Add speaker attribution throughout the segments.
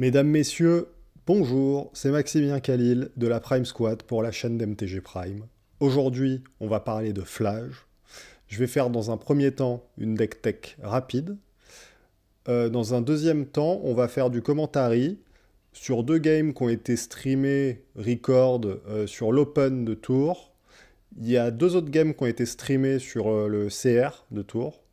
Speaker 1: Mesdames, Messieurs, bonjour, c'est Maximilien Khalil de la Prime Squad pour la chaîne d'MTG Prime. Aujourd'hui, on va parler de Flash. Je vais faire dans un premier temps une deck tech rapide. Dans un deuxième temps, on va faire du commentary sur deux games qui ont été streamés record sur l'Open de Tours. Il y a deux autres games qui ont été streamés sur le CR de Tours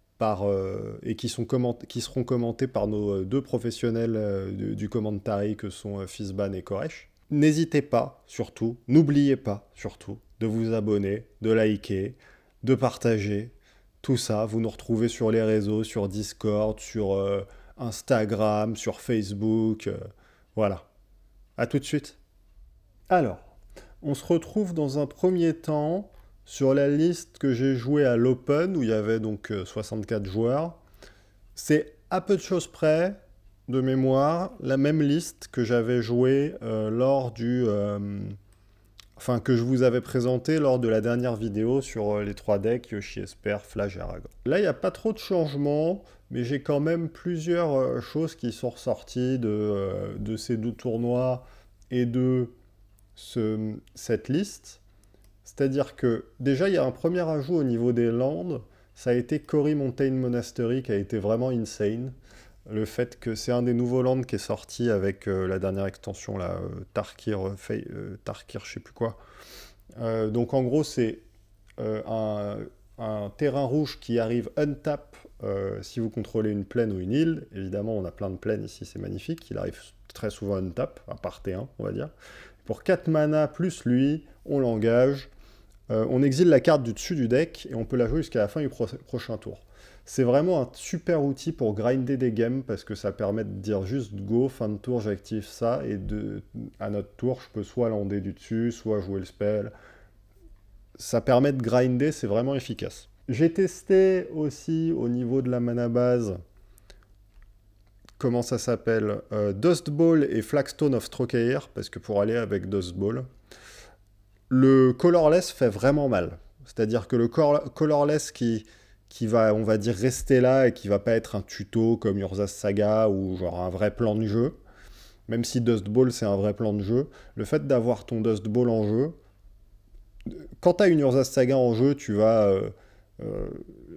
Speaker 1: et qui seront commentés par nos deux professionnels du commentary que sont Fizban et Koresh. N'hésitez pas, surtout, n'oubliez pas, surtout, de vous abonner, de liker, de partager. Tout ça, vous nous retrouvez sur les réseaux, sur Discord, sur Instagram, sur Facebook. Voilà. À tout de suite. Alors, on se retrouve dans un premier temps sur la liste que j'ai jouée à l'Open, où il y avait donc 64 joueurs. C'est à peu de choses près, de mémoire, la même liste que j'avais jouée lors du... Enfin, que je vous avais présenté lors de la dernière vidéo sur les 3 decks, Yoshi Esper, Flash et Aragorn. Là, il n'y a pas trop de changements, mais j'ai quand même plusieurs choses qui sont ressorties de ces deux tournois et de cette liste. C'est-à-dire que, déjà, il y a un premier ajout au niveau des landes, ça a été Cory Mountain Monastery qui a été vraiment insane. Le fait que c'est un des nouveaux lands qui est sorti avec la dernière extension, là, Tarkir, Tarkir, je sais plus quoi. Donc en gros, c'est un terrain rouge qui arrive untap si vous contrôlez une plaine ou une île. Évidemment, on a plein de plaines ici, c'est magnifique. Il arrive très souvent untap, à part T1, on va dire. Pour 4 mana plus lui, on l'engage. On exile la carte du dessus du deck et on peut la jouer jusqu'à la fin du prochain tour. C'est vraiment un super outil pour grinder des games parce que ça permet de dire juste go, fin de tour, j'active ça et à notre tour, je peux soit lander du dessus, soit jouer le spell. Ça permet de grinder, c'est vraiment efficace. J'ai testé aussi au niveau de la mana base, comment ça s'appelle, Dust Ball et Flagstone of Strokeir, parce que pour aller avec Dust Ball, le colorless fait vraiment mal. C'est-à-dire que le colorless qui va, on va dire, rester là et qui va pas être un tuto comme Urza's Saga ou genre un vrai plan de jeu, même si Dust Ball c'est un vrai plan de jeu, le fait d'avoir ton Dust Ball en jeu, quand tu as une Urza's Saga en jeu, tu vas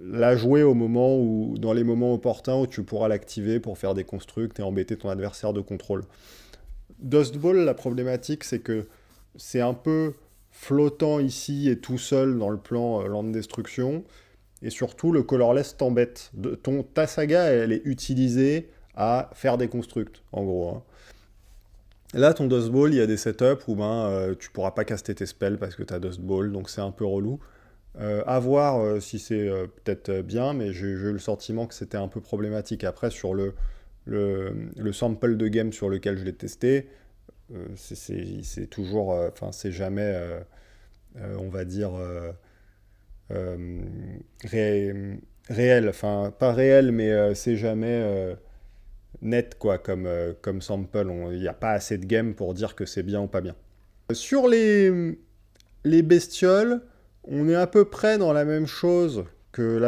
Speaker 1: la jouer au moment où, dans les moments opportuns où tu pourras l'activer pour faire des constructs et embêter ton adversaire de contrôle. Dust Ball, la problématique, c'est que c'est un peu flottant ici et tout seul dans le plan land destruction. Et surtout, le colorless t'embête. Ta saga, elle est utilisée à faire des constructs, en gros. Hein. Là, ton Dust Ball, il y a des setups où tu pourras pas caster tes spells parce que tu as Dust Ball, donc c'est un peu relou. À voir si c'est peut-être bien, mais j'ai eu le sentiment que c'était un peu problématique. Après, sur le sample de game sur lequel je l'ai testé, c'est toujours... Enfin, c'est jamais, on va dire... euh, réel, enfin pas réel, mais c'est jamais net quoi comme sample. Il n'y a pas assez de game pour dire que c'est bien ou pas bien. Sur les bestioles, on est à peu près dans la même chose qu'il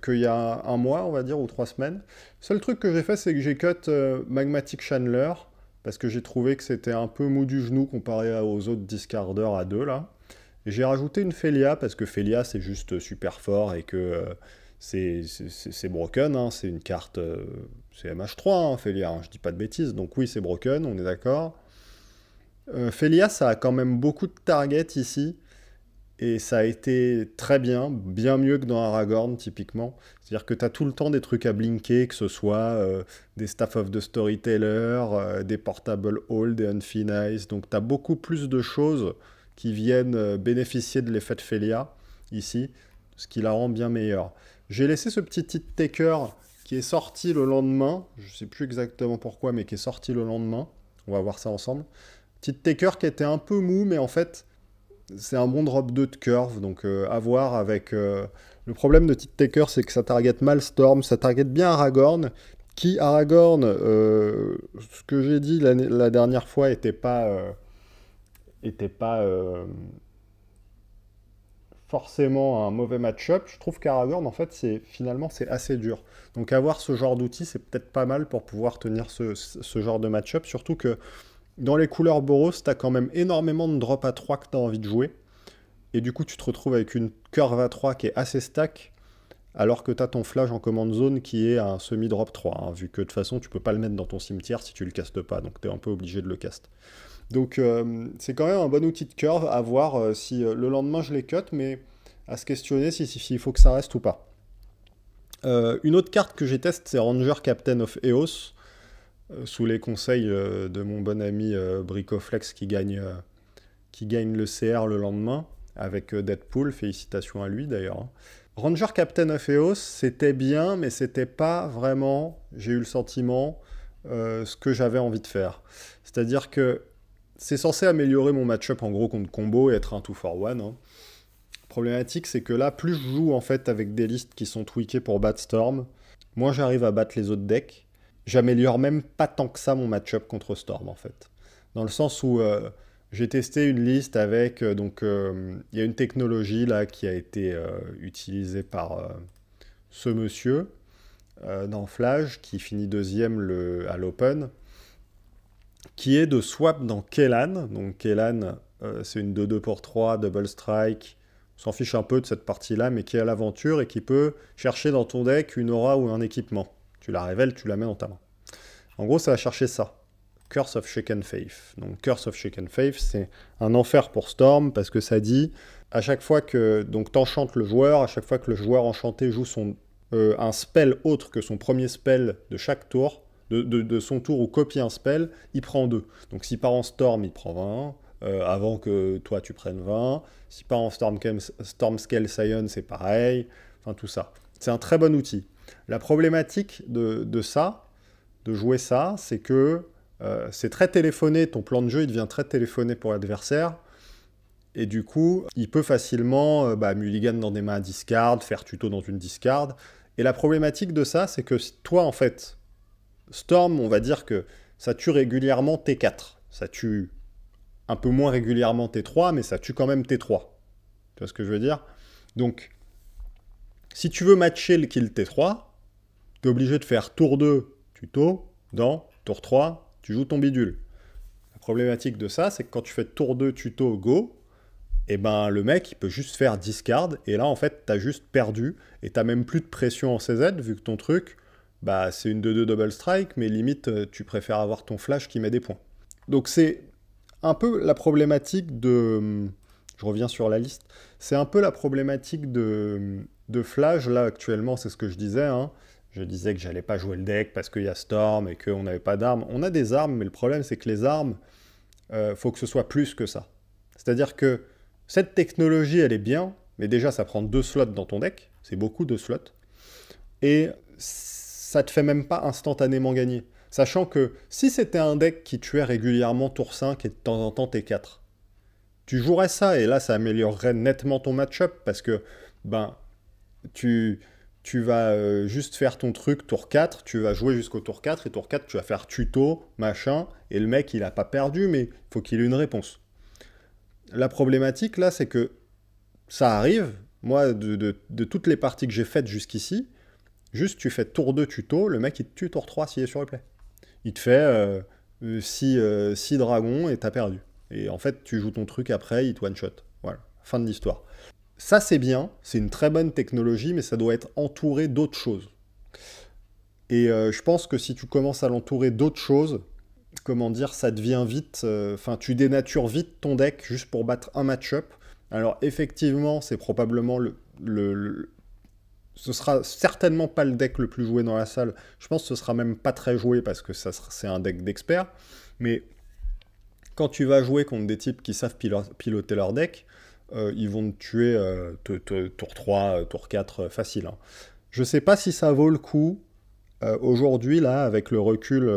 Speaker 1: y a un mois, on va dire, ou 3 semaines. Le seul truc que j'ai fait, c'est que j'ai cut Magmatic Chandler, parce que j'ai trouvé que c'était un peu mou du genou comparé aux autres discarders à 2 là. J'ai rajouté une Felia, parce que Felia, c'est juste super fort et que c'est broken. Hein, c'est une carte... c'est MH3, hein, Felia, hein, je dis pas de bêtises. Donc oui, c'est broken, on est d'accord. Felia, ça a quand même beaucoup de targets ici. Et ça a été très bien mieux que dans Aragorn, typiquement. C'est-à-dire que tu as tout le temps des trucs à blinker, que ce soit des Staff of the Storyteller, des Portable Hall, des Unfinished. Donc tu as beaucoup plus de choses qui viennent bénéficier de l'effet de Felia, ici, ce qui la rend bien meilleure. J'ai laissé ce petit hit taker qui est sorti le lendemain, je ne sais plus exactement pourquoi, mais qui est sorti le lendemain. On va voir ça ensemble. Petit taker qui était un peu mou, mais en fait, c'est un bon drop 2 de curve, donc à voir avec... Le problème de Tit Taker, c'est que ça target mal Storm, ça target bien Aragorn, qui, Aragorn, ce que j'ai dit la dernière fois, était pas forcément un mauvais match-up, je trouve qu'Aragorn, en fait, finalement, c'est assez dur. Donc avoir ce genre d'outil, c'est peut-être pas mal pour pouvoir tenir ce genre de match-up, surtout que dans les couleurs Boros, t'as quand même énormément de drop à 3 que t'as envie de jouer, et du coup, tu te retrouves avec une curve à 3 qui est assez stack, alors que t'as ton flash en command zone qui est un semi-drop 3, hein, vu que de toute façon, tu peux pas le mettre dans ton cimetière si tu le castes pas, donc t'es un peu obligé de le cast. Donc c'est quand même un bon outil de curve à voir si le lendemain je les cut, mais à se questionner s'il faut que ça reste ou pas. Une autre carte que j'ai test, c'est Ranger Captain of Eos, sous les conseils de mon bon ami Bricoflex qui gagne le CR le lendemain avec Deadpool. Félicitations à lui d'ailleurs, hein. Ranger Captain of Eos, c'était bien, mais c'était pas vraiment, j'ai eu le sentiment, ce que j'avais envie de faire. C'est-à-dire que c'est censé améliorer mon match-up en gros contre combo et être un 2 for 1. Hein. Problématique, c'est que là, plus je joue en fait avec des listes qui sont tweakées pour battre Storm, moins j'arrive à battre les autres decks. J'améliore même pas tant que ça mon match-up contre Storm en fait. Dans le sens où j'ai testé une liste avec, il y a une technologie là qui a été utilisée par ce monsieur dans Flash, qui finit deuxième à l'Open, qui est de swap dans Kellan. Donc Kellan, c'est une 2-2 pour 3, double strike. On s'en fiche un peu de cette partie-là, mais qui est à l'aventure et qui peut chercher dans ton deck une aura ou un équipement. Tu la révèles, tu la mets dans ta main. En gros, ça va chercher ça. Curse of Shaken Faith. Donc Curse of Shaken Faith, c'est un enfer pour Storm, parce que ça dit, à chaque fois que t'enchantes le joueur, à chaque fois que le joueur enchanté joue un spell autre que son premier spell de chaque tour, de son tour ou copie un spell, il prend 2. Donc s'il part en Storm, il prend 20, avant que toi tu prennes 20. S'il part en Storm Scale Scion, c'est pareil. Enfin tout ça. C'est un très bon outil. La problématique de ça, de jouer ça, c'est que c'est très téléphoné, ton plan de jeu il devient très téléphoné pour l'adversaire, et du coup, il peut facilement mulligan dans des mains à discard, faire tuto dans une discard, et la problématique de ça, c'est que toi en fait, Storm, on va dire que ça tue régulièrement T4. Ça tue un peu moins régulièrement T3, mais ça tue quand même T3. Tu vois ce que je veux dire? Donc, si tu veux matcher le kill T3, tu es obligé de faire tour 2 tuto, dans tour 3, tu joues ton bidule. La problématique de ça, c'est que quand tu fais tour 2 tuto go, et ben le mec il peut juste faire discard, et là en fait t'as juste perdu, et t'as même plus de pression en CZ, vu que ton truc, c'est une 2-2 double strike, mais limite tu préfères avoir ton flash qui met des points. Donc c'est un peu la problématique de... Je reviens sur la liste. C'est un peu la problématique de Flash, là, actuellement, c'est ce que je disais. Hein. Je disais que j'allais pas jouer le deck parce qu'il y a Storm et qu'on n'avait pas d'armes. On a des armes, mais le problème, c'est que les armes, faut que ce soit plus que ça. C'est-à-dire que cette technologie, elle est bien, mais déjà, ça prend 2 slots dans ton deck. C'est beaucoup de slots. Et ça te fait même pas instantanément gagner. Sachant que si c'était un deck qui tuait régulièrement tour 5 et de temps en temps T4, tu jouerais ça et là ça améliorerait nettement ton match-up parce que tu vas juste faire ton truc tour 4, tu vas jouer jusqu'au tour 4 et tour 4 tu vas faire tuto, machin, et le mec il a pas perdu mais il faut qu'il ait une réponse. La problématique là c'est que ça arrive, moi de toutes les parties que j'ai faites jusqu'ici, juste tu fais tour 2 tuto, le mec il te tue tour 3 s'il est sur replay. Il te fait 6 dragons et t'as perdu. Et en fait, tu joues ton truc après, il te one-shot. Voilà, fin de l'histoire. Ça, c'est bien, c'est une très bonne technologie, mais ça doit être entouré d'autres choses. Et je pense que si tu commences à l'entourer d'autres choses, comment dire, ça devient vite... tu dénatures vite ton deck juste pour battre un match-up. Alors, effectivement, c'est probablement ce sera certainement pas le deck le plus joué dans la salle. Je pense que ce sera même pas très joué parce que c'est un deck d'experts. Mais quand tu vas jouer contre des types qui savent piloter leur deck, ils vont te tuer tour 3, tour 4 facile. Hein. Je sais pas si ça vaut le coup aujourd'hui, là, avec le recul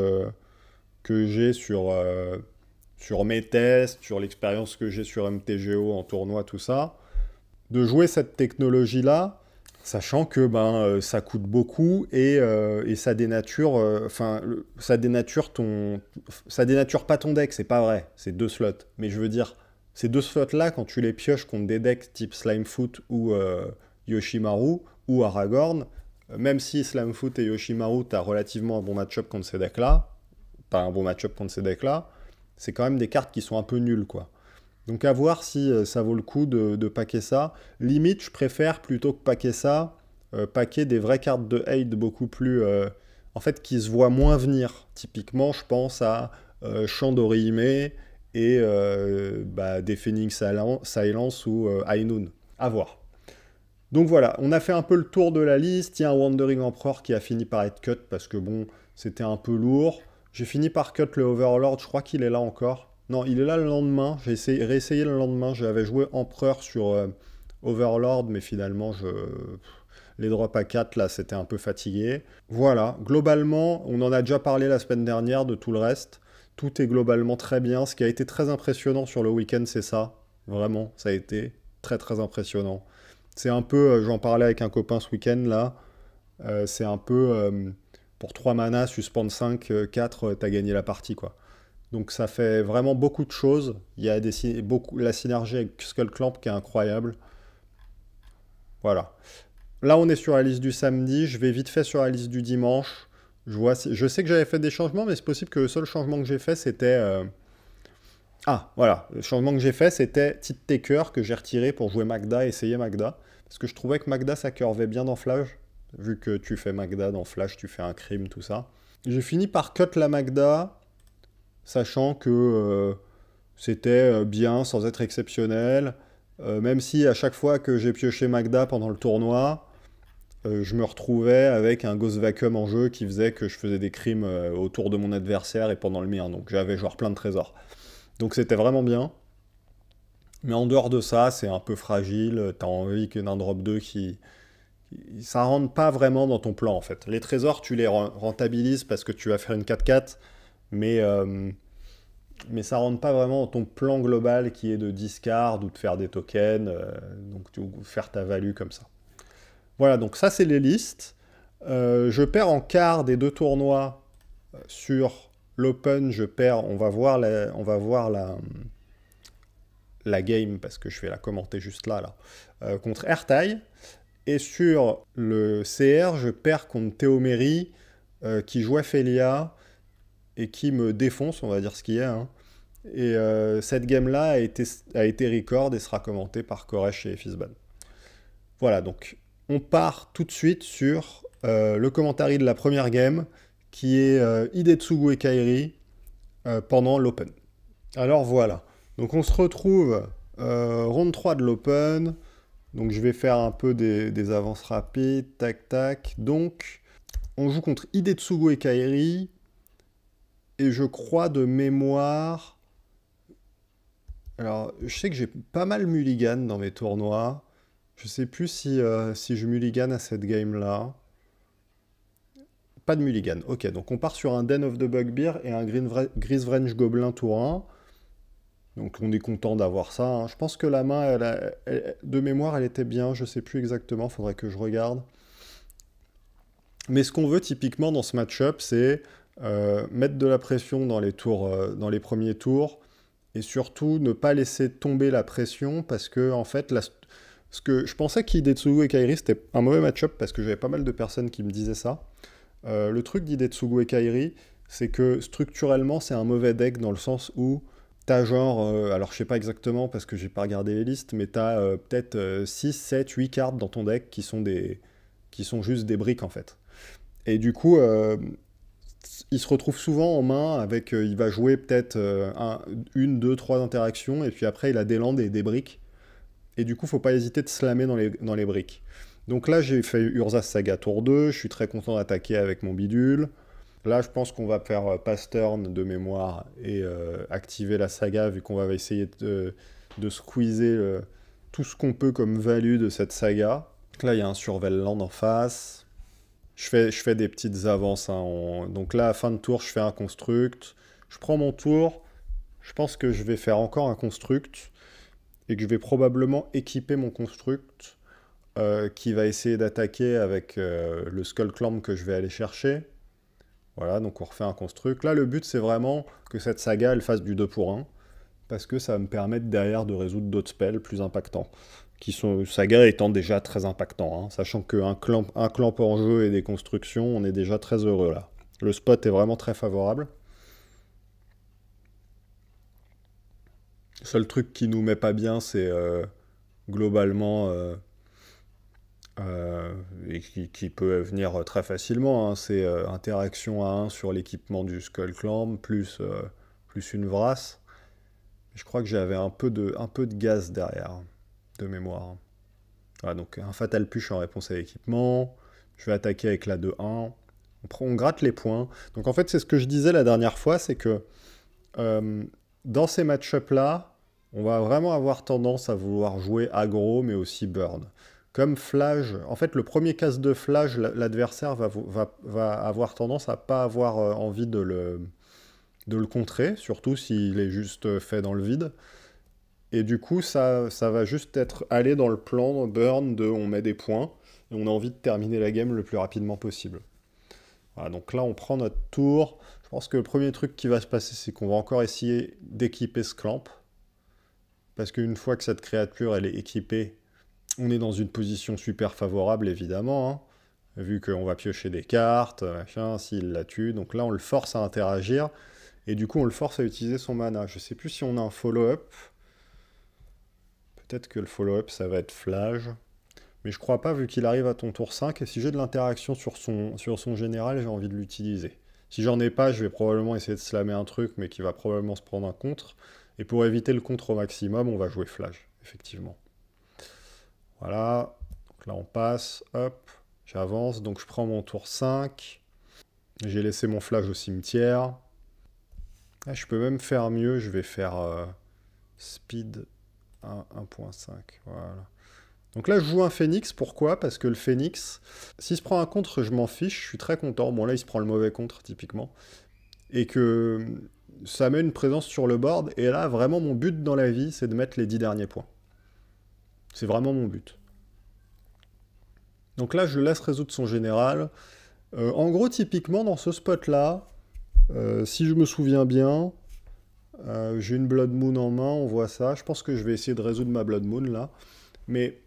Speaker 1: que j'ai sur mes tests, sur l'expérience que j'ai sur MTGO en tournoi, tout ça, de jouer cette technologie-là, sachant que ça coûte beaucoup et ça dénature, ça dénature pas ton deck, c'est pas vrai, c'est 2 slots. Mais je veux dire, Ces deux slots-là, quand tu les pioches contre des decks type Slimefoot ou Yoshimaru ou Aragorn, même si Slimefoot et Yoshimaru, tu as relativement un bon match-up contre ces decks-là, c'est quand même des cartes qui sont un peu nulles, quoi. Donc à voir si ça vaut le coup de packer ça. Limite, je préfère, plutôt que packer ça, packer des vraies cartes de hate beaucoup plus... en fait, qui se voient moins venir. Typiquement, je pense à Chandorihime et des Phoenix Silence ou Ainun. À voir. Donc voilà, on a fait un peu le tour de la liste. Il y a un Wandering Emperor qui a fini par être cut parce que bon, c'était un peu lourd. J'ai fini par cut le Overlord, je crois qu'il est là encore. Non, il est là le lendemain. J'ai réessayé le lendemain. J'avais joué Empereur sur Overlord, mais finalement, les drops à 4, là, c'était un peu fatigué. Voilà, globalement, on en a déjà parlé la semaine dernière de tout le reste. Tout est globalement très bien. Ce qui a été très impressionnant sur le week-end, c'est ça. Vraiment, ça a été très très impressionnant. C'est un peu, j'en parlais avec un copain ce week-end, là. C'est un peu, pour 3 mana, suspendre 5, 4, t'as gagné la partie, quoi. Donc ça fait vraiment beaucoup de choses. Il y a la synergie avec Skullclamp qui est incroyable. Voilà. Là, on est sur la liste du samedi. Je vais vite fait sur la liste du dimanche. Je sais que j'avais fait des changements, mais c'est possible que le seul changement que j'ai fait, c'était... Ah, voilà. Le changement que j'ai fait, c'était Tite Taker, que j'ai retiré pour jouer Magda, essayer Magda. Parce que je trouvais que Magda, ça curvait bien dans Flash. Vu que tu fais Magda dans Flash, tu fais un crime, tout ça. J'ai fini par cut la Magda, sachant que c'était bien, sans être exceptionnel. Même si à chaque fois que j'ai pioché Magda pendant le tournoi, je me retrouvais avec un Ghost Vacuum en jeu qui faisait que je faisais des crimes autour de mon adversaire et pendant le mien. Donc j'avais genre plein de trésors. Donc c'était vraiment bien. Mais en dehors de ça, c'est un peu fragile. T'as envie d'un drop 2 ça rentre pas vraiment dans ton plan en fait. Les trésors, tu les rentabilises parce que tu vas faire une 4-4, mais, mais ça rentre pas vraiment dans ton plan global qui est de discard ou de faire des tokens, donc faire ta value comme ça. Voilà, donc ça c'est les listes. Je perds en quart des deux tournois sur l'Open, on va voir la game, parce que je vais la commenter juste là, contre Ertai. Et sur le CR, je perds contre Théoméry, qui joue Felia, et qui me défonce, on va dire ce qu'il y a. Hein. Et cette game-là a été record et sera commentée par Koresh et Fizban. Voilà, donc on part tout de suite sur le commentary de la première game, qui est Hidetsugu et Kairi pendant l'Open. Alors voilà, donc on se retrouve round 3 de l'Open. Donc je vais faire un peu des avances rapides, tac tac. Donc on joue contre Hidetsugu et Kairi. Et je crois de mémoire... Alors je sais que j'ai pas mal mulligan dans mes tournois. Je sais plus si je mulligan à cette game-là. Pas de mulligan. Ok, donc on part sur un Den of the Bugbear et un Grisvranch Gobelin tour 1. Donc on est content d'avoir ça. Hein. Je pense que la main, de mémoire, elle était bien. Je sais plus exactement, faudrait que je regarde. Mais ce qu'on veut typiquement dans ce match-up, c'est mettre de la pression dans les tours, dans les premiers tours, et surtout ne pas laisser tomber la pression, parce que en fait, je pensais qu'Hidetsugu et Kairi c'était un mauvais match-up, parce que j'avais pas mal de personnes qui me disaient ça. Le truc d'Hidetsugu et Kairi, c'est que structurellement, c'est un mauvais deck dans le sens où t'as genre, alors je sais pas exactement parce que j'ai pas regardé les listes, mais t'as peut-être 6, 7, 8 cartes dans ton deck qui sont juste des briques en fait. Et du coup, il se retrouve souvent en main avec, il va jouer peut-être une, deux, trois interactions, et puis après il a des landes et des briques. Et du coup, faut pas hésiter de slammer dans les briques. Donc là, j'ai fait Urza's Saga tour 2, je suis très content d'attaquer avec mon bidule. Là, je pense qu'on va faire pass turn de mémoire et activer la saga, vu qu'on va essayer de squeezer tout ce qu'on peut comme value de cette saga. Donc là, il y a un Surveil Land en face. Je fais des petites avances. Hein, donc là, à fin de tour, je fais un construct. Je prends mon tour. Je pense que je vais faire encore un construct. Et que je vais probablement équiper mon construct. Qui va essayer d'attaquer avec le Skullclamp que je vais aller chercher. Voilà, donc on refait un construct. Là, le but, c'est vraiment que cette saga, elle fasse du 2 pour 1. parce que ça va me permettre derrière de résoudre d'autres spells plus impactants, qui sont, Saga étant déjà très impactant, hein, sachant qu'un clamp en jeu et des constructions, on est déjà très heureux là. Le spot est vraiment très favorable. Le seul truc qui nous met pas bien, c'est globalement, et qui peut venir très facilement, hein, c'est interaction à 1 sur l'équipement du Skullclamp, plus une Vrasse. Je crois que j'avais un peu de gaz derrière, de mémoire. Voilà, donc un Fatal Push en réponse à l'équipement. Je vais attaquer avec la 2-1. On gratte les points. Donc en fait, c'est ce que je disais la dernière fois, c'est que dans ces match-up-là, on va vraiment avoir tendance à vouloir jouer aggro, mais aussi burn. Comme Flage, en fait, le premier casse de Flage, l'adversaire va avoir tendance à pas avoir envie de le contrer, surtout s'il est juste fait dans le vide. Et du coup, ça va juste être aller dans le plan burn de on met des points, et on a envie de terminer la game le plus rapidement possible. Voilà, donc là, on prend notre tour. Je pense que le premier truc qui va se passer, c'est qu'on va encore essayer d'équiper ce clamp. Parce qu'une fois que cette créature, elle est équipée, on est dans une position super favorable, évidemment, hein, vu qu'on va piocher des cartes, machin, s'il la tue. Donc là, on le force à interagir, et du coup, on le force à utiliser son mana. Je sais plus si on a un follow-up. Peut-être que le follow-up, ça va être Flage. Mais je crois pas, vu qu'il arrive à ton tour 5, et si j'ai de l'interaction sur son général, j'ai envie de l'utiliser. Si j'en ai pas, je vais probablement essayer de slammer un truc, mais qui va probablement se prendre un contre. Et pour éviter le contre au maximum, on va jouer Flage, effectivement. Voilà, donc là on passe, hop, j'avance, donc je prends mon tour 5. J'ai laissé mon Flage au cimetière. Ah, je peux même faire mieux, je vais faire speed 1.5, voilà. Donc là, je joue un Phoenix, pourquoi? Parce que le Phoenix, s'il se prend un contre, je m'en fiche, je suis très content. Bon, là, il se prend le mauvais contre, typiquement. Et que ça met une présence sur le board, et là, vraiment, mon but dans la vie, c'est de mettre les 10 derniers points. C'est vraiment mon but. Donc là, je laisse résoudre son général. En gros, typiquement, dans ce spot-là, si je me souviens bien, j'ai une Blood Moon en main, on voit ça. Je pense que je vais essayer de résoudre ma Blood Moon, là. Mais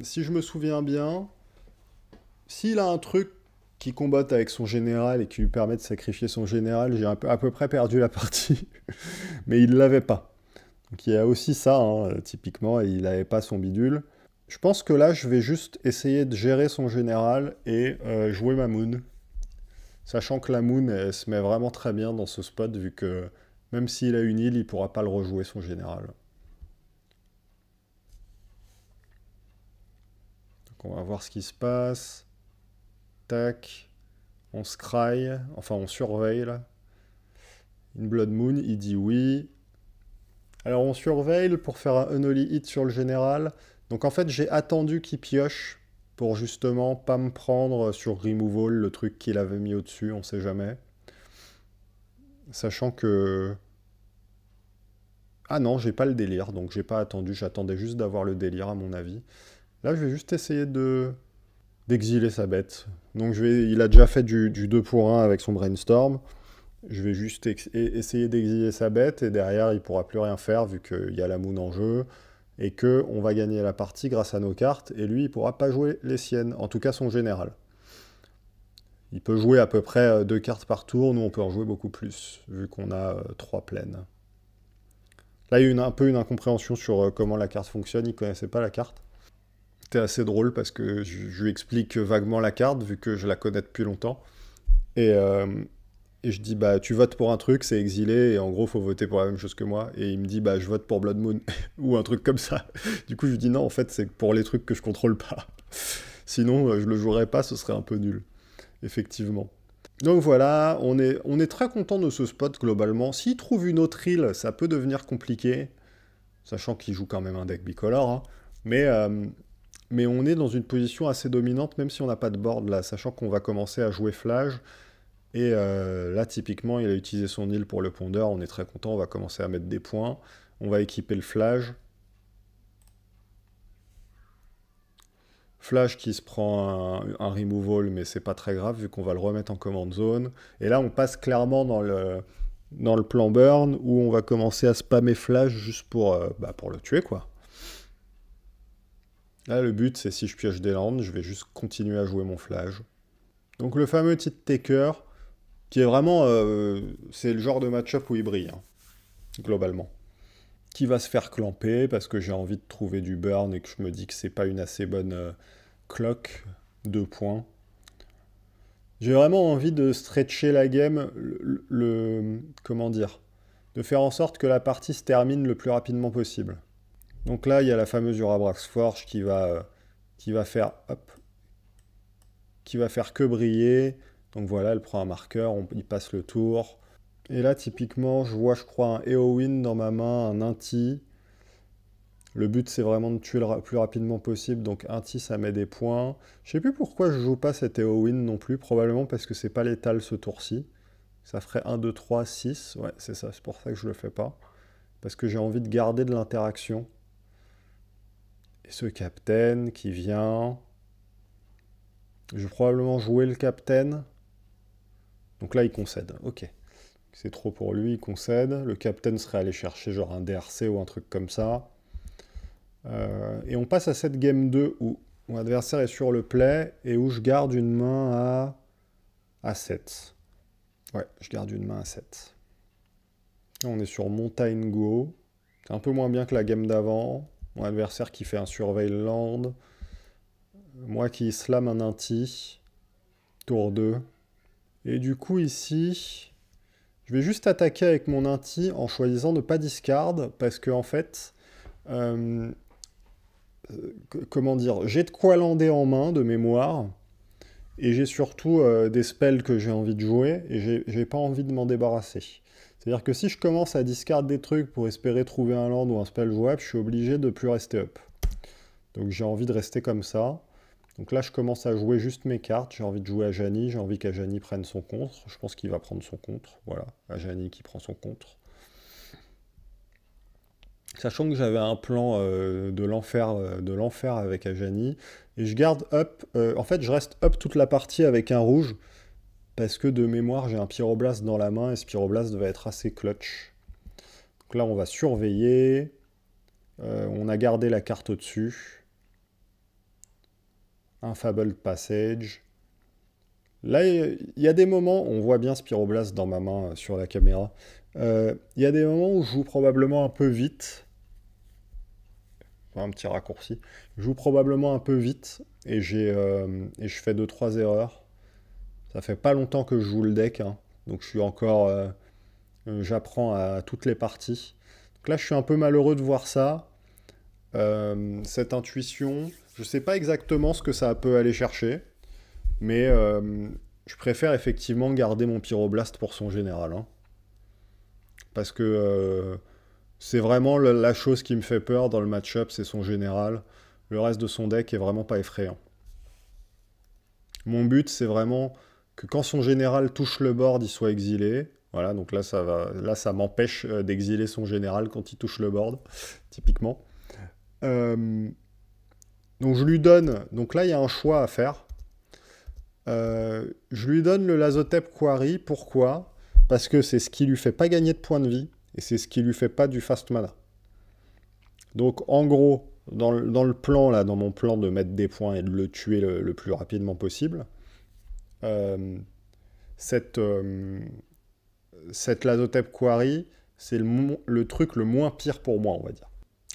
Speaker 1: si je me souviens bien, s'il a un truc qui combatte avec son général et qui lui permet de sacrifier son général, j'ai à peu près perdu la partie. Mais il ne l'avait pas. Donc il y a aussi ça, hein, typiquement, et il n'avait pas son bidule. Je pense que là, je vais juste essayer de gérer son général et jouer ma Moon. Sachant que la Moon, elle se met vraiment très bien dans ce spot, vu que même s'il a une île, il ne pourra pas le rejouer, son général. Donc on va voir ce qui se passe. Tac. On scry, enfin on surveille là. Une Blood Moon, il dit oui. Alors on surveille pour faire un unholy hit sur le général. Donc en fait j'ai attendu qu'il pioche pour justement pas me prendre sur removal le truc qu'il avait mis au-dessus, on sait jamais. Sachant que... Ah non, j'ai pas le délire, donc j'ai pas attendu, j'attendais juste d'avoir le délire à mon avis. Là je vais juste essayer d'exiler sa bête. Donc il a déjà fait du 2 pour 1 avec son brainstorm. Je vais juste essayer d'exiler sa bête et derrière il pourra plus rien faire vu qu'il y a la Moon en jeu et qu'on va gagner la partie grâce à nos cartes et lui il pourra pas jouer les siennes, en tout cas son général. Il peut jouer à peu près 2 cartes par tour, nous on peut en jouer beaucoup plus vu qu'on a 3 plaines. Là il y a eu un peu une incompréhension sur comment la carte fonctionne, il connaissait pas la carte. C'était assez drôle parce que je lui explique vaguement la carte vu que je la connais depuis longtemps. Et je dis, bah, tu votes pour un truc, c'est exilé, et en gros, faut voter pour la même chose que moi. Et il me dit, bah, je vote pour Blood Moon, ou un truc comme ça. Du coup, je lui dis, non, en fait, c'est pour les trucs que je contrôle pas. Sinon, je le jouerais pas, ce serait un peu nul. Effectivement. Donc voilà, on est très content de ce spot, globalement. S'il trouve une autre île, ça peut devenir compliqué, sachant qu'il joue quand même un deck bicolore, hein. Mais on est dans une position assez dominante, même si on n'a pas de board, là, sachant qu'on va commencer à jouer Flage. Et là, typiquement, il a utilisé son île pour le pondeur. On est très content, on va commencer à mettre des points. On va équiper le Flage. Flage qui se prend un removal, mais c'est pas très grave, vu qu'on va le remettre en command zone. Et là, on passe clairement dans le plan burn où on va commencer à spammer flash juste pour le tuer, quoi. Là, le but, c'est si je pioche des landes, je vais juste continuer à jouer mon flash. Donc le fameux Tid Taker, qui est vraiment... c'est le genre de match-up où il brille, hein, globalement. Qui va se faire clamper parce que j'ai envie de trouver du burn et que je me dis que c'est pas une assez bonne clock, 2 points. J'ai vraiment envie de stretcher la game, comment dire, de faire en sorte que la partie se termine le plus rapidement possible. Donc là, il y a la fameuse Urabrax Forge qui va faire, hop, qui va faire que briller. Donc voilà, elle prend un marqueur, il passe le tour. Et là, typiquement, je vois, je crois, un Eowyn dans ma main, un Inti. Le but, c'est vraiment de tuer le plus rapidement possible, donc Inti, ça met des points. Je sais plus pourquoi je joue pas cette Eowyn non plus, probablement parce que c'est pas létal ce tour-ci. Ça ferait 1, 2, 3, 6. Ouais, c'est ça, c'est pour ça que je le fais pas. Parce que j'ai envie de garder de l'interaction. Et ce captain qui vient... Je vais probablement jouer le captain. Donc là, il concède. Ok. C'est trop pour lui, il concède. Le captain serait allé chercher genre un DRC ou un truc comme ça. Et on passe à cette game 2 où mon adversaire est sur le play et où je garde une main à 7. Ouais, je garde une main à 7. Là, on est sur Mountain Go. C'est un peu moins bien que la game d'avant. Mon adversaire qui fait un surveil land. Moi qui slam un Inti. Tour 2. Et du coup ici, je vais juste attaquer avec mon Inti en choisissant de ne pas discard parce que en fait... comment dire, j'ai de quoi lander en main de mémoire, et j'ai surtout des spells que j'ai envie de jouer, et j'ai pas envie de m'en débarrasser. C'est-à-dire que si je commence à discard des trucs pour espérer trouver un land ou un spell jouable, je suis obligé de plus rester up. Donc j'ai envie de rester comme ça. Donc là, je commence à jouer juste mes cartes. J'ai envie de jouer Ajani, j'ai envie qu'Ajani prenne son contre. Je pense qu'il va prendre son contre. Voilà, Ajani qui prend son contre. Sachant que j'avais un plan de l'enfer avec Ajani. Et je garde up. En fait, je reste up toute la partie avec un rouge. Parce que de mémoire, j'ai un Pyroblast dans la main. Et ce Pyroblast va être assez clutch. Donc là, on va surveiller. On a gardé la carte au-dessus. Un Fabled Passage. Là, il y a des moments, on voit bien ce Pyroblast dans ma main sur la caméra. Il y a des moments où je joue probablement un peu vite. Un petit raccourci. Je joue probablement un peu vite et je fais 2-3 erreurs. Ça fait pas longtemps que je joue le deck, hein, donc je suis encore... j'apprends à toutes les parties. Donc là, je suis un peu malheureux de voir ça. Cette intuition, je sais pas exactement ce que ça peut aller chercher, mais je préfère effectivement garder mon Pyroblast pour son général. Hein, parce que... c'est vraiment la chose qui me fait peur dans le match-up, c'est son général. Le reste de son deck est vraiment pas effrayant. Mon but, c'est vraiment que quand son général touche le board, il soit exilé. Voilà, donc là, ça m'empêche d'exiler son général quand il touche le board, typiquement. Donc je lui donne... Donc là, il y a un choix à faire. Je lui donne le Lazotep Quarry. Pourquoi ? Parce que c'est ce qui lui fait pas gagner de points de vie. Et c'est ce qui lui fait pas du fast mana. Donc en gros, dans le plan, là, dans mon plan de mettre des points et de le tuer le plus rapidement possible, cette Lazotep Quarry, c'est le truc le moins pire pour moi, on va dire.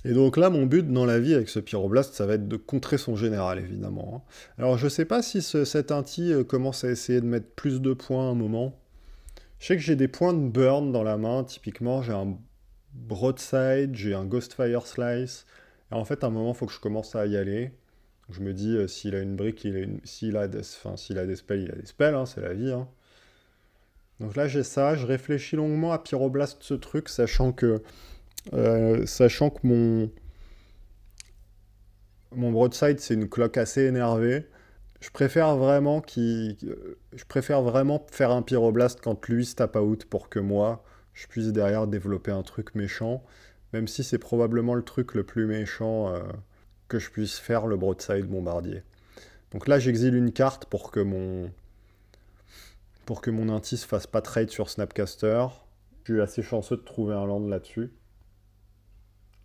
Speaker 1: Et donc là, mon but dans la vie avec ce Pyroblast, ça va être de contrer son général, évidemment. Hein. Alors je sais pas si cet Inti commence à essayer de mettre plus de points à un moment. Je sais que j'ai des points de burn dans la main, typiquement j'ai un Broadside, j'ai un Ghostfire Slice, et en fait à un moment il faut que je commence à y aller. Je me dis, s'il a une brique, s'il a des spells, il a des spells, hein, c'est la vie. Hein. Donc là j'ai ça, je réfléchis longuement à Pyroblast ce truc, sachant que mon Broadside c'est une cloque assez énervée. Je préfère vraiment faire un Pyroblast quand lui se tape out pour que moi, je puisse derrière développer un truc méchant, même si c'est probablement le truc le plus méchant que je puisse faire, le Broadside Bombardier. Donc là, j'exile une carte pour que mon Inti se fasse pas trade sur Snapcaster. Je suis assez chanceux de trouver un land là-dessus,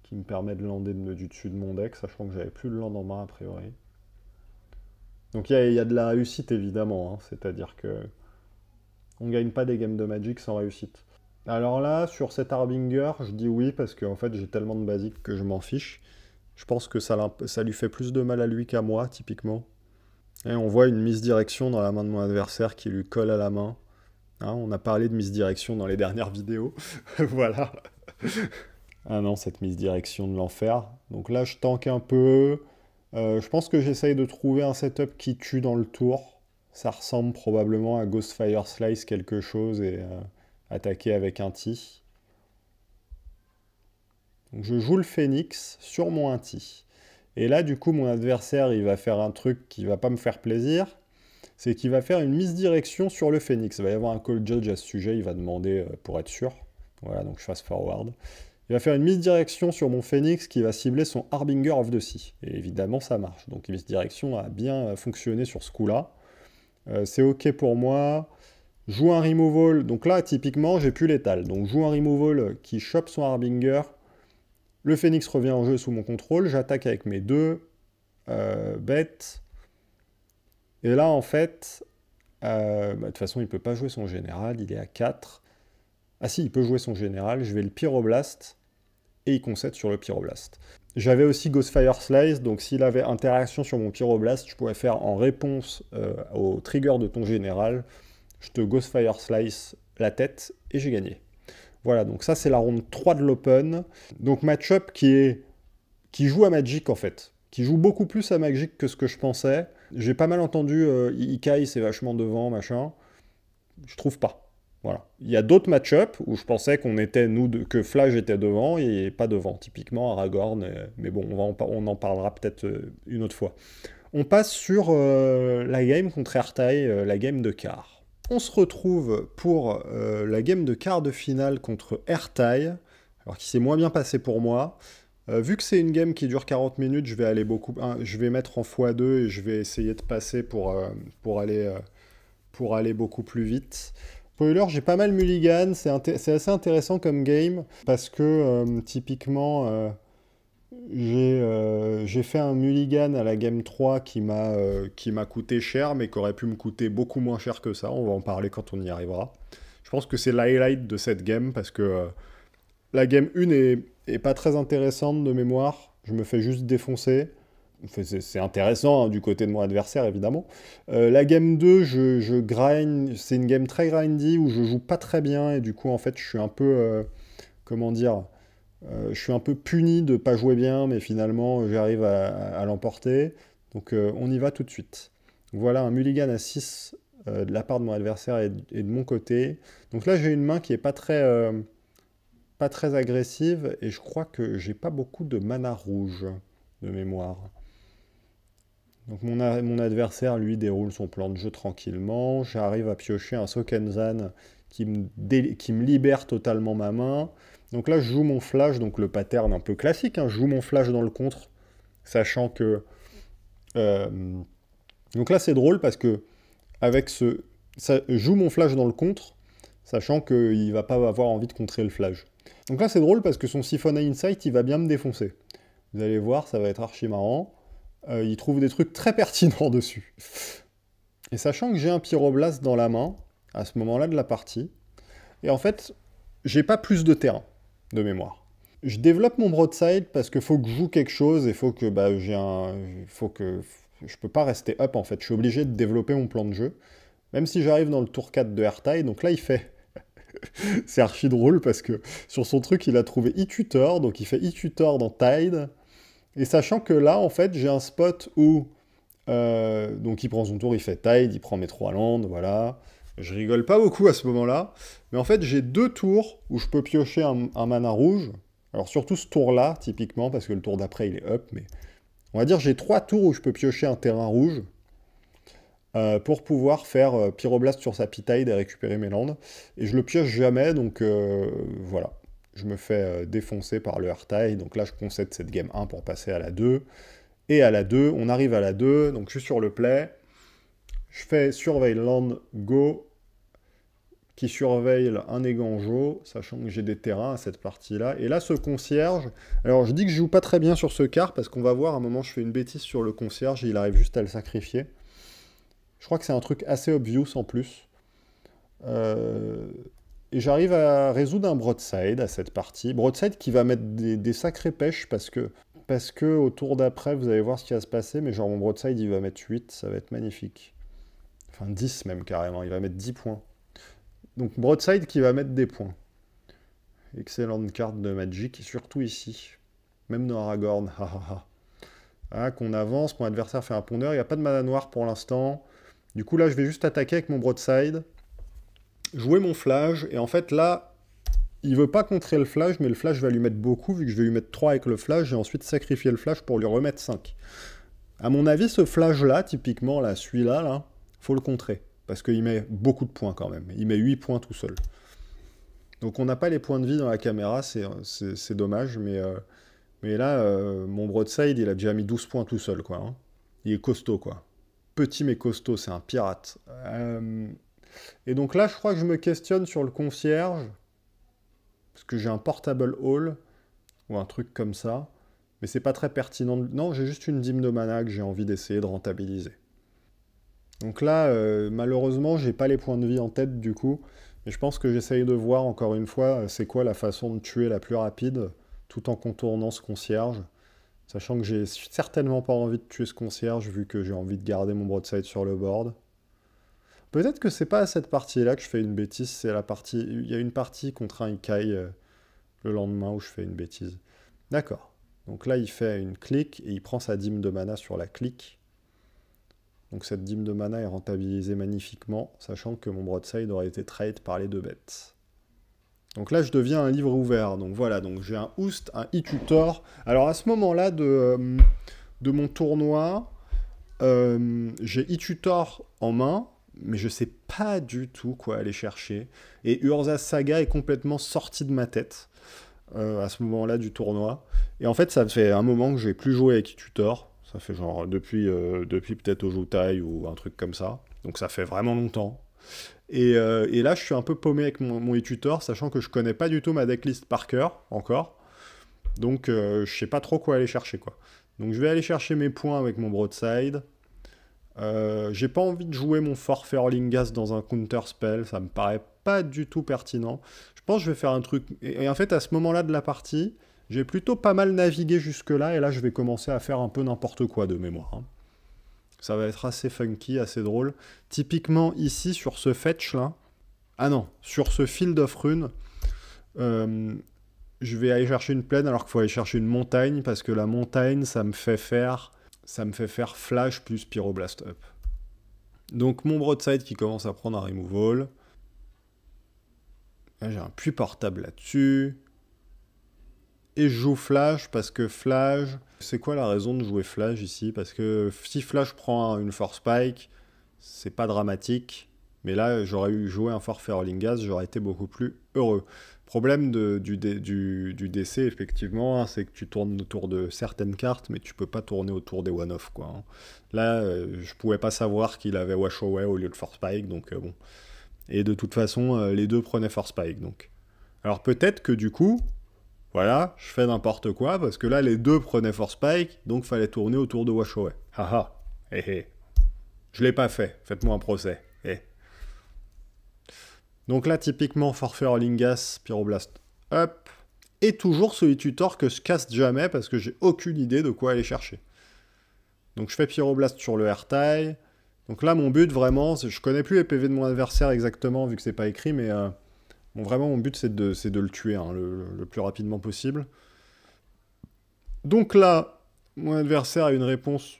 Speaker 1: qui me permet de lander du dessus de mon deck, sachant que j'avais plus de land en main a priori. Donc il y a de la réussite évidemment, hein, c'est-à-dire que on gagne pas des games de Magic sans réussite. Alors là, sur cet Harbinger, je dis oui parce qu'en fait j'ai tellement de basiques que je m'en fiche. Je pense que ça lui fait plus de mal à lui qu'à moi, typiquement. Et on voit une misdirection dans la main de mon adversaire qui lui colle à la main. Hein, on a parlé de misdirection dans les dernières vidéos. Voilà. Ah non, cette misdirection de l'enfer. Donc là, je tank un peu. Je pense que j'essaye de trouver un setup qui tue dans le tour. Ça ressemble probablement à Ghostfire Slice quelque chose et attaquer avec un Ti. Donc je joue le Phoenix sur mon Inti. Et là, du coup, mon adversaire, il va faire un truc qui va pas me faire plaisir. C'est qu'il va faire une misdirection sur le Phoenix. Il va y avoir un call judge à ce sujet, il va demander pour être sûr. Voilà, donc je fast forward. Il va faire une misdirection sur mon Phoenix qui va cibler son Harbinger of the Sea. Et évidemment, ça marche. Donc misdirection a bien fonctionné sur ce coup-là. C'est OK pour moi. Joue un removal. Donc là, typiquement, j'ai plus l'étal. Donc joue un removal qui chope son Harbinger. Le Phoenix revient en jeu sous mon contrôle. J'attaque avec mes deux bêtes. Et là, en fait, de toute façon, il ne peut pas jouer son général. Il est à 4. Ah si, il peut jouer son général. Je vais le Pyroblast. Et il concède sur le Pyroblast. J'avais aussi Ghostfire Slice. Donc s'il avait interaction sur mon Pyroblast, je pourrais faire en réponse au trigger de ton général. Je te Ghostfire Slice la tête et j'ai gagné. Voilà, donc ça c'est la ronde 3 de l'Open. Donc match-up qui joue à Magic en fait. Qui joue beaucoup plus à Magic que ce que je pensais. J'ai pas mal entendu Ikai c'est vachement devant, machin. Je trouve pas. Voilà. Il y a d'autres match-up où je pensais qu'on était, que Flash était devant et pas devant. Typiquement Aragorn, mais bon, on en parlera peut-être une autre fois. On passe sur la game contre Ertai, la game de quart. On se retrouve pour la game de quart de finale contre Ertai, alors qui s'est moins bien passé pour moi. Vu que c'est une game qui dure 40 minutes, je vais mettre en x2 et je vais essayer de passer pour aller beaucoup plus vite. Spoiler, j'ai pas mal mulligan, c'est assez intéressant comme game, parce que typiquement, j'ai fait un mulligan à la game 3 qui m'a coûté cher, mais qui aurait pu me coûter beaucoup moins cher que ça, on va en parler quand on y arrivera. Je pense que c'est l'highlight de cette game, parce que la game 1 est pas très intéressante de mémoire, je me fais juste défoncer. C'est intéressant hein, du côté de mon adversaire, évidemment. La game 2, je grind, c'est une game très grindy où je joue pas très bien et du coup, en fait, je suis un peu, comment dire, je suis un peu puni de pas jouer bien, mais finalement, j'arrive à l'emporter. Donc, on y va tout de suite. Voilà un mulligan à 6 de la part de mon adversaire et de mon côté. Donc là, j'ai une main qui est pas très agressive et je crois que j'ai pas beaucoup de mana rouge de mémoire. Donc mon adversaire, lui, déroule son plan de jeu tranquillement. J'arrive à piocher un Sokenzan qui me libère totalement ma main. Donc là, je joue mon flash, donc le pattern un peu classique. Hein, je joue mon flash dans le contre, sachant que... Donc là, c'est drôle parce que avec je joue mon flash dans le contre, sachant qu'il ne va pas avoir envie de contrer le flash. Donc là, c'est drôle parce que son Siphon Insight, il va bien me défoncer. Vous allez voir, ça va être archi marrant. Il trouve des trucs très pertinents dessus. Et sachant que j'ai un Pyroblast dans la main, à ce moment-là de la partie, et en fait, j'ai pas plus de terrain, de mémoire. Je développe mon broadside parce qu'il faut que je joue quelque chose, et faut que je peux pas rester up, en fait. Je suis obligé de développer mon plan de jeu, même si j'arrive dans le tour 4 de Ertai, donc là, il fait... C'est archi drôle, parce que sur son truc, il a trouvé e-tutor, donc il fait e-tutor dans Tide. Et sachant que là, en fait, j'ai un spot où... donc il prend son tour, il fait Tide, il prend mes 3 landes, voilà. Je rigole pas beaucoup à ce moment-là. Mais en fait, j'ai 2 tours où je peux piocher un mana rouge. Alors surtout ce tour-là, typiquement, parce que le tour d'après, il est up. Mais on va dire j'ai 3 tours où je peux piocher un terrain rouge pour pouvoir faire Pyroblast sur sa P-Tide et récupérer mes landes. Et je le pioche jamais, donc voilà. Je me fais défoncer par le Ertai, donc là je concède cette game 1 pour passer à la 2. Et à la 2, on arrive à la 2, donc je suis sur le play. Je fais Surveil Land, Go, qui surveille un Éganjo, sachant que j'ai des terrains à cette partie-là. Et là, ce concierge... Alors, je dis que je joue pas très bien sur ce quart, parce qu'on va voir, à un moment, je fais une bêtise sur le concierge, et il arrive juste à le sacrifier. Je crois que c'est un truc assez obvious, en plus. Et j'arrive à résoudre un broadside à cette partie. Broadside qui va mettre des sacrées pêches, parce que au tour d'après, vous allez voir ce qui va se passer, mais genre, mon broadside, il va mettre 8, ça va être magnifique. Enfin, 10 même, carrément, il va mettre 10 points. Donc Broadside qui va mettre des points. Excellente carte de Magic, surtout ici. Même dans Aragorn, Ah, qu'on avance, mon adversaire fait un pondeur, il n'y a pas de mana noire pour l'instant. Du coup là je vais juste attaquer avec mon Broadside, jouer mon flash, et en fait là, il veut pas contrer le flash, mais le flash va lui mettre beaucoup, vu que je vais lui mettre 3 avec le flash, et ensuite sacrifier le flash pour lui remettre 5. À mon avis, ce flash là, typiquement, là, celui-là, là, faut le contrer. Parce qu'il met beaucoup de points quand même. Il met 8 points tout seul. Donc on n'a pas les points de vie dans la caméra, c'est dommage. Mais là, mon Broadside, il a déjà mis 12 points tout seul, quoi. Hein. Il est costaud, quoi. Petit mais costaud, c'est un pirate. Et donc là, je crois que je me questionne sur le concierge. Parce que j'ai un portable hall. Ou un truc comme ça. Mais c'est pas très pertinent. Non, j'ai juste une dîme de mana que j'ai envie d'essayer de rentabiliser. Donc là, malheureusement, j'ai pas les points de vie en tête du coup, mais je pense que j'essaye de voir encore une fois c'est quoi la façon de tuer la plus rapide, tout en contournant ce concierge, sachant que j'ai certainement pas envie de tuer ce concierge vu que j'ai envie de garder mon Broadside sur le board. Peut-être que c'est pas à cette partie-là que je fais une bêtise, c'est la partie... Il y a une partie contre un Ikai le lendemain où je fais une bêtise. D'accord. Donc là, il fait une clique et il prend sa dîme de mana sur la clique. Donc cette dîme de mana est rentabilisée magnifiquement, sachant que mon Broadside aurait été trade par les 2 bêtes. Donc là, je deviens un livre ouvert. Donc voilà, donc j'ai un Oost, un e-tutor. Alors à ce moment-là de mon tournoi, j'ai e-tutor en main, mais je sais pas du tout quoi aller chercher. Et Urza's Saga est complètement sorti de ma tête à ce moment-là du tournoi. Et en fait, ça fait un moment que j'ai plus joué avec e-tutor. Ça fait genre depuis peut-être Ojutai ou un truc comme ça. Donc ça fait vraiment longtemps. Et là, je suis un peu paumé avec mon e-tutor, sachant que je connais pas du tout ma decklist par cœur, encore. Donc je sais pas trop quoi aller chercher, quoi. Donc je vais aller chercher mes points avec mon Broadside. J'ai pas envie de jouer mon forfait Orlingas dans un counter spell, ça me paraît pas du tout pertinent. Je pense que je vais faire un truc... Et en fait, à ce moment-là de la partie... J'ai plutôt pas mal navigué jusque-là, et là je vais commencer à faire un peu n'importe quoi de mémoire. Hein. Ça va être assez funky, assez drôle. Typiquement ici, sur ce fetch-là... Ah non, sur ce Field of Rune, je vais aller chercher une plaine alors qu'il faut aller chercher une montagne, parce que la montagne, ça me fait faire flash plus Pyroblast Up. Donc mon Broadside qui commence à prendre un removal. Là, j'ai un puits portable là-dessus. Et je joue Flash parce que Flash... C'est quoi la raison de jouer Flash ici? Parce que si Flash prend une Force Spike, c'est pas dramatique. Mais là, j'aurais eu joué un forfait Orlingas, j'aurais été beaucoup plus heureux. Problème du DC, effectivement, hein, c'est que tu tournes autour de certaines cartes, mais tu peux pas tourner autour des one-off, quoi. Hein. Là, je pouvais pas savoir qu'il avait Wash Away au lieu de Force Spike, donc bon. Et de toute façon, les deux prenaient Force Spike, donc. Alors peut-être que du coup... Voilà, je fais n'importe quoi, parce que là, les deux prenaient Force Spike, donc fallait tourner autour de Wash Away. Haha, hé. Je l'ai pas fait, faites-moi un procès. Hé. Donc là, typiquement, forfait Orlingas, Pyroblast Up, et toujours ce tutor que je casse jamais, parce que j'ai aucune idée de quoi aller chercher. Donc je fais Pyroblast sur le Airtie. Donc là, mon but, vraiment, je connais plus les PV de mon adversaire exactement, vu que c'est pas écrit, mais... Bon, vraiment, mon but, c'est de le tuer hein, le plus rapidement possible. Donc là, mon adversaire a une réponse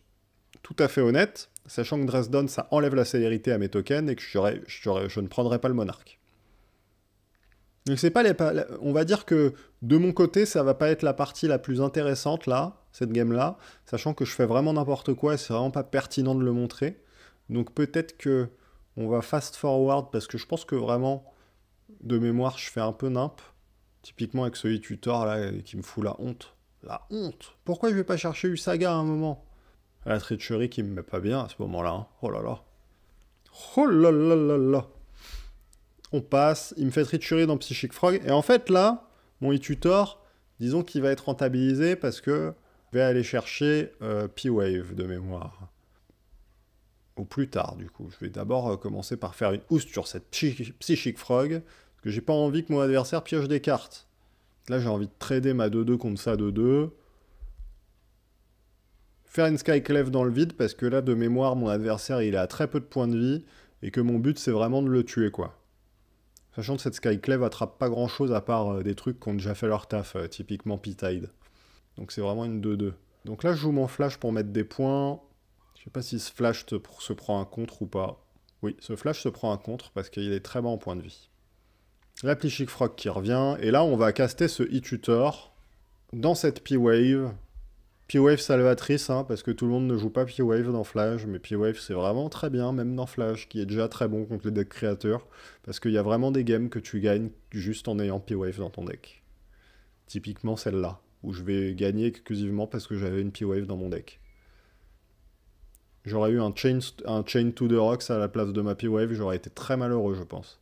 Speaker 1: tout à fait honnête, sachant que Dresden, ça enlève la célérité à mes tokens et que je ne prendrai pas le monarque. Donc c'est pas on va dire que, de mon côté, ça va pas être la partie la plus intéressante, là, cette game-là, sachant que je fais vraiment n'importe quoi et c'est vraiment pas pertinent de le montrer. Donc peut-être que on va fast-forward, parce que je pense que vraiment... De mémoire, je fais un peu nimp. Typiquement avec ce e-tutor là qui me fout la honte. La honte! Pourquoi je vais pas chercher Usaga à un moment? La treachery qui me met pas bien à ce moment-là. Hein. Oh là là. Oh là là là là. on passe, il me fait Treachery dans Psychic Frog, et en fait là, mon e-tutor, disons qu'il va être rentabilisé parce que je vais aller chercher P-Wave de mémoire. Ou plus tard du coup, je vais d'abord commencer par faire une hoost sur cette Psychic Frog, parce que j'ai pas envie que mon adversaire pioche des cartes. Là j'ai envie de trader ma 2-2 contre sa 2-2. Faire une Skyclave dans le vide, parce que là, de mémoire, mon adversaire, il a très peu de points de vie, et que mon but, c'est vraiment de le tuer, quoi. Sachant que cette Skyclave attrape pas grand-chose, à part des trucs qui ont déjà fait leur taf, typiquement P-Tide. Donc c'est vraiment une 2-2. Donc là, je joue mon flash pour mettre des points. Je sais pas si ce flash se prend un contre ou pas. Oui, ce flash se prend un contre, parce qu'il est très bas en points de vie. La Psychic Frog qui revient, et là, on va caster ce e-tutor dans cette P-Wave. P-Wave salvatrice, hein, parce que tout le monde ne joue pas P-Wave dans Flash, mais P-Wave c'est vraiment très bien, même dans Flash, qui est déjà très bon contre les decks créateurs, parce qu'il y a vraiment des games que tu gagnes juste en ayant P-Wave dans ton deck. Typiquement celle-là, où je vais gagner exclusivement parce que j'avais une P-Wave dans mon deck. J'aurais eu un Chain to the Rocks à la place de ma P-Wave, j'aurais été très malheureux, je pense.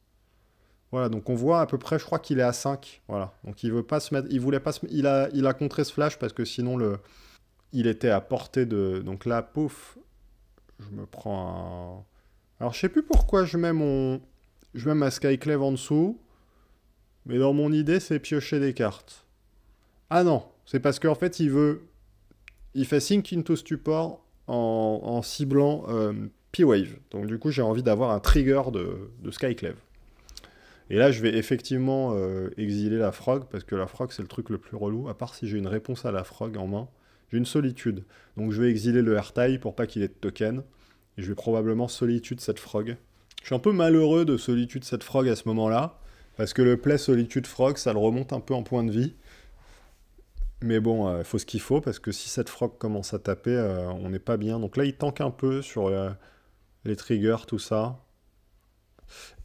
Speaker 1: Voilà, donc on voit à peu près, je crois qu'il est à 5, voilà. Donc il veut pas se mettre, il voulait pas se... Il a contré ce Flash parce que sinon il était à portée de... Donc là, pouf, je me prends un... Alors, je sais plus pourquoi je mets ma Skyclave en dessous, mais dans mon idée, c'est piocher des cartes. Ah non, c'est parce qu'en fait, il fait Sink into Stupor en ciblant P-Wave. Donc du coup, j'ai envie d'avoir un trigger de Skyclave. Et là, je vais effectivement exiler la Frog, parce que la Frog, c'est le truc le plus relou, à part si j'ai une réponse à la Frog en main. J'ai une solitude, donc je vais exiler le Airtile pour pas qu'il ait de token, et je vais probablement solitude cette Frog. Je suis un peu malheureux de solitude cette Frog à ce moment-là, parce que le play solitude Frog, ça le remonte un peu en point de vie. Mais bon, il faut ce qu'il faut, parce que si cette Frog commence à taper, on n'est pas bien. Donc là, il tank un peu sur les triggers, tout ça.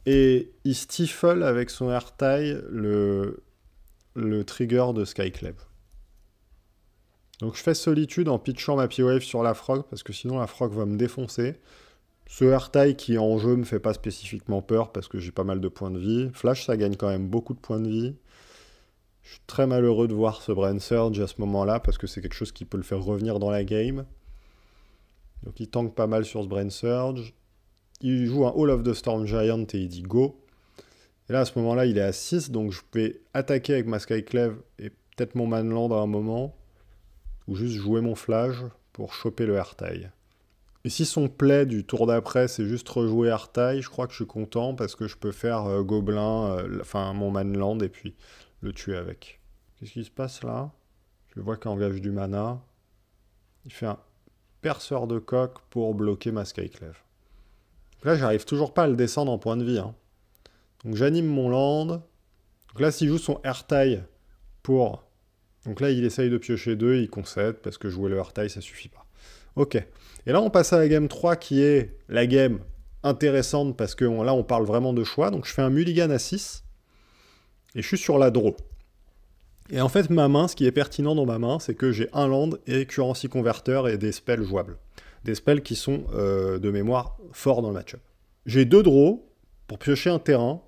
Speaker 1: Et il stifle avec son Airtile le trigger de Skyclave. Donc je fais solitude en pitchant ma P-Wave sur la Frog, parce que sinon la Frog va me défoncer. Ce Airtile qui est en jeu me fait pas spécifiquement peur, parce que j'ai pas mal de points de vie. Flash, ça gagne quand même beaucoup de points de vie. Je suis très malheureux de voir ce Brain Surge à ce moment-là, parce que c'est quelque chose qui peut le faire revenir dans la game. Donc il tank pas mal sur ce Brain Surge. Il joue un Hall of the Storm Giant et il dit go. Et là, à ce moment-là, il est à 6, donc je peux attaquer avec ma Skyclave et peut-être mon Manland à un moment, ou juste jouer mon flash pour choper le Airtile. Et si son play du tour d'après, c'est juste rejouer Airtile, je crois que je suis content parce que je peux faire Gobelin, enfin mon Manland, et puis le tuer avec. Qu'est-ce qui se passe là? Je vois qu'il engage du mana. Il fait un perceur de coq pour bloquer ma Skyclave. Là, j'arrive toujours pas à le descendre en point de vie. Hein. Donc j'anime mon land. Donc là, s'il joue son Airtile pour... Donc là, il essaye de piocher 2, il concède, parce que jouer le Airtile, ça suffit pas. Ok. Et là, on passe à la game 3, qui est la game intéressante, parce que là, on parle vraiment de choix. Donc je fais un mulligan à 6, et je suis sur la draw. Et en fait, ma main, ce qui est pertinent dans ma main, c'est que j'ai un land et currency converter et des spells jouables. Des spells qui sont, de mémoire, forts dans le match-up. J'ai 2 draws pour piocher un terrain,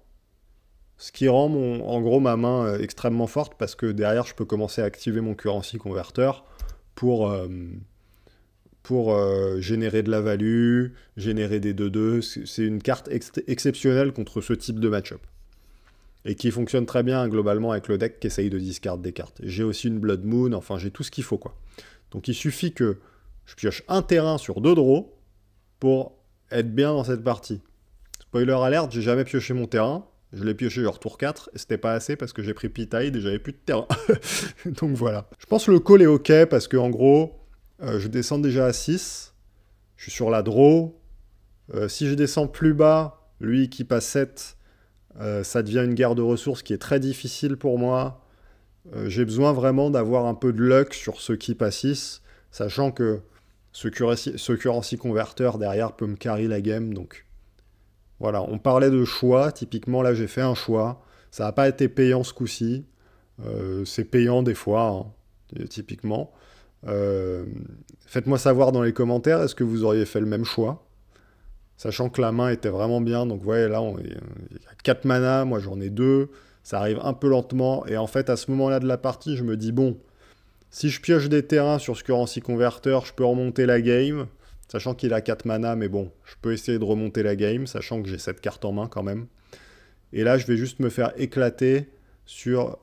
Speaker 1: ce qui rend en gros ma main extrêmement forte, parce que derrière, je peux commencer à activer mon currency converter pour générer de la value, générer des 2-2. C'est une carte exceptionnelle contre ce type de match-up. Et qui fonctionne très bien globalement avec le deck qui essaye de discard des cartes. J'ai aussi une Blood Moon, enfin j'ai tout ce qu'il faut quoi. Donc il suffit que je pioche un terrain sur 2 draws pour être bien dans cette partie. Spoiler alert, j'ai jamais pioché mon terrain. Je l'ai pioché genre tour 4 et c'était pas assez parce que j'ai pris P-Tide et j'avais plus de terrain. Donc voilà. Je pense que le call est ok parce que en gros, je descends déjà à 6. Je suis sur la draw. Si je descends plus bas, lui qui passe 7... ça devient une guerre de ressources qui est très difficile pour moi. J'ai besoin vraiment d'avoir un peu de luck sur ce keep à 6, sachant que ce currency converter derrière peut me carry la game. Donc voilà, on parlait de choix. Typiquement, là, j'ai fait un choix. Ça n'a pas été payant ce coup-ci. C'est payant des fois, hein, typiquement. Faites-moi savoir dans les commentaires, est-ce que vous auriez fait le même choix? Sachant que la main était vraiment bien, donc ouais, là, il y a 4 mana, moi j'en ai 2, ça arrive un peu lentement, et en fait, à ce moment-là de la partie, je me dis, bon, si je pioche des terrains sur ce Currency Converter, je peux remonter la game, sachant qu'il a 4 mana, mais bon, je peux essayer de remonter la game, sachant que j'ai cette carte en main quand même. Et là, je vais juste me faire éclater sur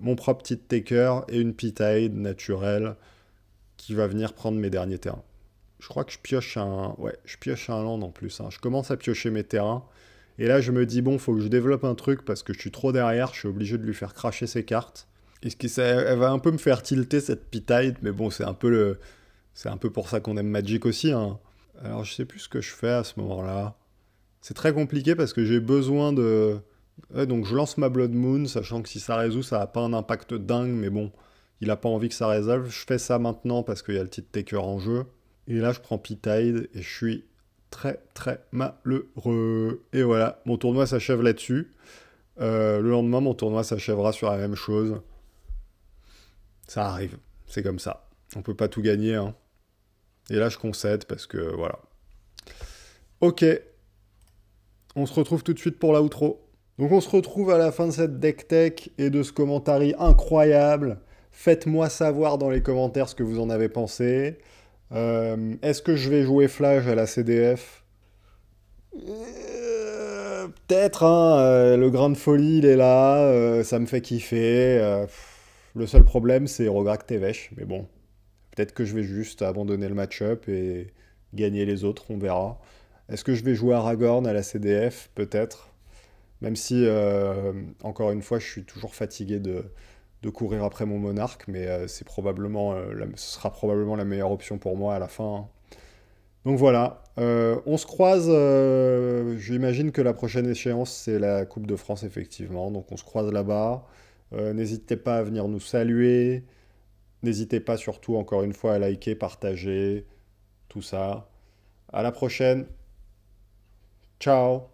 Speaker 1: mon propre petit taker et une P-Tide naturelle qui va venir prendre mes derniers terrains. Je crois que je pioche un... Ouais, je pioche un land en plus. Hein. Je commence à piocher mes terrains. Et là, je me dis, bon, faut que je développe un truc parce que je suis trop derrière. Je suis obligé de lui faire cracher ses cartes. Et ce qui, ça, elle va un peu me faire tilter cette P-Tide. Mais bon, c'est un peu le... C'est un peu pour ça qu'on aime Magic aussi. Hein. Alors, je sais plus ce que je fais à ce moment-là. C'est très compliqué parce que j'ai besoin de... Ouais, donc je lance ma Blood Moon, sachant que si ça résout, ça n'a pas un impact dingue, mais bon, il n'a pas envie que ça résolve. Je fais ça maintenant parce qu'il y a le titre taker en jeu. Et là, je prends P-Tide et je suis très très malheureux. Et voilà, mon tournoi s'achève là-dessus. Le lendemain, mon tournoi s'achèvera sur la même chose. Ça arrive, c'est comme ça. On peut pas tout gagner, hein. Et là, je concède parce que voilà. Ok, on se retrouve tout de suite pour la outro. Donc on se retrouve à la fin de cette deck tech et de ce commentary incroyable. Faites-moi savoir dans les commentaires ce que vous en avez pensé. Est-ce que je vais jouer Flash à la CDF? Peut-être, hein, le grain de folie il est là, ça me fait kiffer. Le seul problème c'est Rograk Tevesh, mais bon, peut-être que je vais juste abandonner le match-up et gagner les autres, on verra. Est-ce que je vais jouer Aragorn à la CDF? Peut-être. Même si, encore une fois, je suis toujours fatigué de courir après mon monarque, mais c'est probablement, ce sera probablement la meilleure option pour moi à la fin. Hein. Donc voilà, on se croise, j'imagine que la prochaine échéance, c'est la Coupe de France, effectivement, donc on se croise là-bas. N'hésitez pas à venir nous saluer, n'hésitez pas surtout, encore une fois, à liker, partager, tout ça. À la prochaine, ciao!